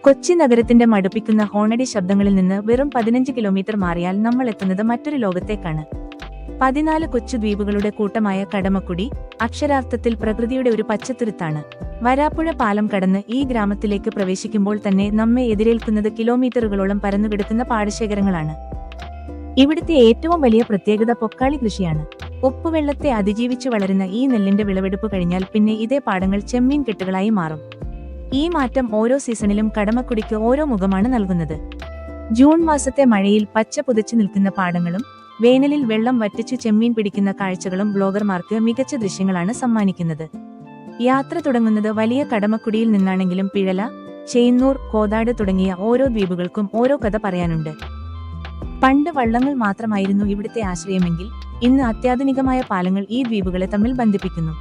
കൊച്ചി നഗരത്തിന്റെ മടുപ്പിക്കുന്ന ഹോണടി ശബ്ദങ്ങളിൽ നിന്ന് വെറും 15 കിലോമീറ്റർ മാറിയാൽ നമ്മൾ എത്തുന്നത് മറ്റൊരു ലോകത്തേക്കാണ്. 14 കൊച്ചു ദ്വീപുകളുടെ കൂട്ടമായ കടമക്കുടി അക്ഷരാർത്ഥത്തിൽ പ്രകൃതിയുടെ ഒരു പച്ചത്തുരുത്താണ്. വരാപ്പുഴ പാലം കടന്ന് ഈ ഗ്രാമത്തിലേക്ക് പ്രവേശിക്കുമ്പോൾ തന്നെ നമ്മെ എതിരേൽക്കുന്നത് കിലോമീറ്ററുകളോളം പരന്നുകിടക്കുന്ന പാടശേഖരങ്ങളാണ്. ഇവിടുത്തെ ഏറ്റവും വലിയ പ്രത്യേകത പൊക്കാളി കൃഷിയാണ്. ഉപ്പുവെള്ളത്തെ അതിജീവിച്ചു വളരുന്ന ഈ നെല്ലിന്റെ വിളവെടുപ്പ് കഴിഞ്ഞാൽ പിന്നെ ഇതേ പാടങ്ങൾ ചെമ്മീൻ കെട്ടുകളായി മാറും. ഈ മാറ്റം ഓരോ സീസണിലും കടമക്കുടിക്ക് ഓരോ മുഖമാണ് നൽകുന്നത്. ജൂൺ മാസത്തെ മഴയിൽ പച്ച പുതച്ചു നിൽക്കുന്ന പാടങ്ങളും വേനലിൽ വെള്ളം വറ്റിച്ചു ചെമ്മീൻ പിടിക്കുന്ന കാഴ്ചകളും ബ്ലോഗർമാർക്ക് മികച്ച ദൃശ്യങ്ങളാണ് സമ്മാനിക്കുന്നത്. യാത്ര തുടങ്ങുന്നത് വലിയ കടമക്കുടിയിൽ നിന്നാണെങ്കിലും പിഴല, ചേന്നൂർ, കോതാട് തുടങ്ങിയ ഓരോ ദ്വീപുകൾക്കും ഓരോ കഥ പറയാനുണ്ട്. പണ്ട് വള്ളങ്ങൾ മാത്രമായിരുന്നു ഇവിടുത്തെ ആശ്രയമെങ്കിൽ ഇന്ന് അത്യാധുനികമായ പാലങ്ങൾ ഈ ദ്വീപുകളെ തമ്മിൽ ബന്ധിപ്പിക്കുന്നു.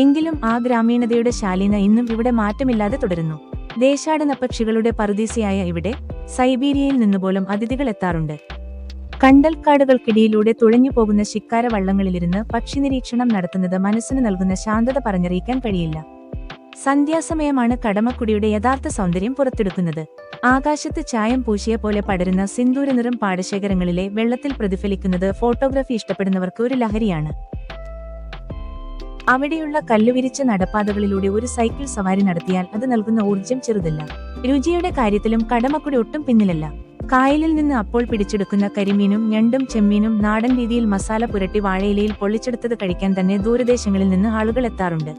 എങ്കിലും ആ ഗ്രാമീണതയുടെ ശാലീന ഇന്നും ഇവിടെ മാറ്റമില്ലാതെ തുടരുന്നു. ദേശാടന പക്ഷികളുടെ പറുദീസയായ ഇവിടെ സൈബീരിയയിൽ നിന്നുപോലും അതിഥികൾ എത്താറുണ്ട്. കണ്ടൽക്കാടുകൾക്കിടയിലൂടെ തുഴഞ്ഞു പോകുന്ന ശിക്കാര വള്ളങ്ങളിലിരുന്ന് പക്ഷി നിരീക്ഷണം നടത്തുന്നത് മനസ്സിന് നൽകുന്ന ശാന്തത പറഞ്ഞറിയിക്കാൻ കഴിയില്ല. സന്ധ്യാസമയമാണ് കടമക്കുടിയുടെ യഥാർത്ഥ സൗന്ദര്യം പുറത്തെടുക്കുന്നത്. ആകാശത്ത് ചായം പൂശിയ പോലെ പടരുന്ന സിന്ദൂരനിറം പാടശേഖരങ്ങളിലെ വെള്ളത്തിൽ പ്രതിഫലിക്കുന്നത് ഫോട്ടോഗ്രാഫി ഇഷ്ടപ്പെടുന്നവർക്ക് ഒരു ലഹരിയാണ്. അവിടെയുള്ള കല്ലുവിരിച്ച നടപ്പാതകളിലൂടെ ഒരു സൈക്കിൾ സവാരി നടത്തിയാൽ അത് നൽകുന്ന ഊർജ്ജം ചെറുതല്ല. രുചിയുടെ കാര്യത്തിലും കടമക്കുടി ഒട്ടും പിന്നിലല്ല. കായലിൽ നിന്ന് അപ്പോൾ പിടിച്ചെടുക്കുന്ന കരിമീനും ഞണ്ടും ചെമ്മീനും നാടൻ രീതിയിൽ മസാല പുരട്ടി വാഴയിലയിൽ പൊള്ളിച്ചെടുത്തത് കഴിക്കാൻ തന്നെ ദൂരദേശങ്ങളിൽ നിന്ന് ആളുകൾ എത്താറുണ്ട്.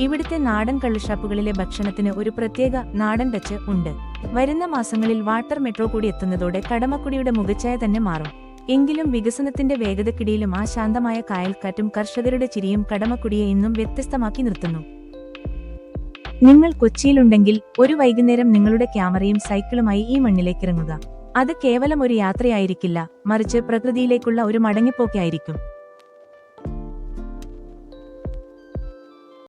ഇവിടുത്തെ നാടൻ കള്ളുഷാപ്പുകളിലെ ഭക്ഷണത്തിന് ഒരു പ്രത്യേക നാടൻ ടച്ച് ഉണ്ട്. വരുന്ന മാസങ്ങളിൽ വാട്ടർ മെട്രോ കൂടി എത്തുന്നതോടെ കടമക്കുടിയുടെ മുഖച്ഛായ തന്നെ മാറും. എങ്കിലും വികസനത്തിന്റെ വേഗതക്കിടയിലും ആ ശാന്തമായ കായൽക്കാറ്റും കർഷകരുടെ ചിരിയും കടമക്കുടിയെ ഇന്നും വ്യത്യസ്തമാക്കി നിർത്തുന്നു. നിങ്ങൾ കൊച്ചിയിലുണ്ടെങ്കിൽ ഒരു വൈകുന്നേരം നിങ്ങളുടെ ക്യാമറയും സൈക്കിളുമായി ഈ മണ്ണിലേക്കിറങ്ങുക. അത് കേവലം ഒരു യാത്രയായിരിക്കില്ല, മറിച്ച് പ്രകൃതിയിലേക്കുള്ള ഒരു മടങ്ങിപ്പോക്കായിരിക്കും.